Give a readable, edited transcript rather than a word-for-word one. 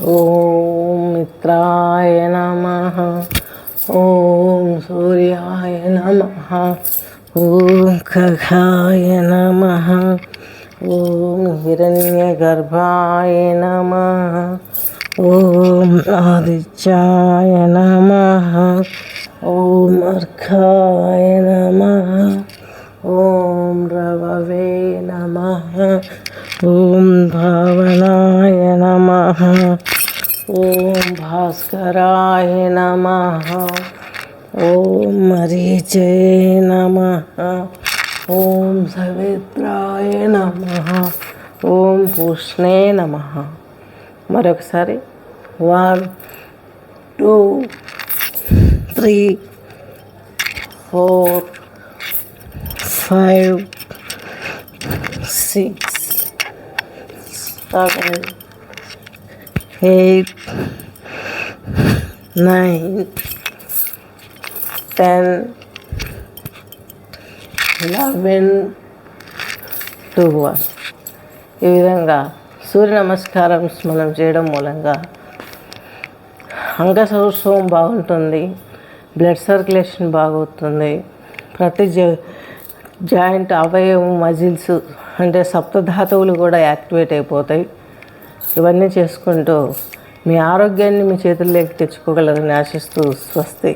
ఓం మిత్రాయ నమః. ఓం సూర్యాయ నమః. ఓం ఖగాయ నమః. ఓం హిరణ్యగర్భాయ నమః. ఓం ఆదిత్యాయ నమః. ఓం అర్ఘాయ నమః. ఓం రవవే నమః. ఓం భావనాయ నమః. ఓం భాస్కరాయ నమః. ఓం మరీచే నమః. ఓం సవిత్రాయ నమః. ఓం పూష్ణే నమః. మరొకసారి 1 2 3 4 5 6 7 8 9 10 11 12. ఈ విధంగా సూర్య నమస్కారం మనం చేయడం మూలంగా అంగ సౌష్ఠవం బాగుంటుంది, బ్లడ్ సర్క్యులేషన్ బాగుంటుంది, ప్రతి జాయింట్ అవయవం మజిల్స్ అంటే సప్తధాతువులు కూడా యాక్టివేట్ అయిపోతాయి. ఇవన్నీ చేసుకుంటూ మీ ఆరోగ్యాన్ని మీ చేతుల్లోకి తెచ్చుకోగలరని ఆశిస్తూ స్వస్తి.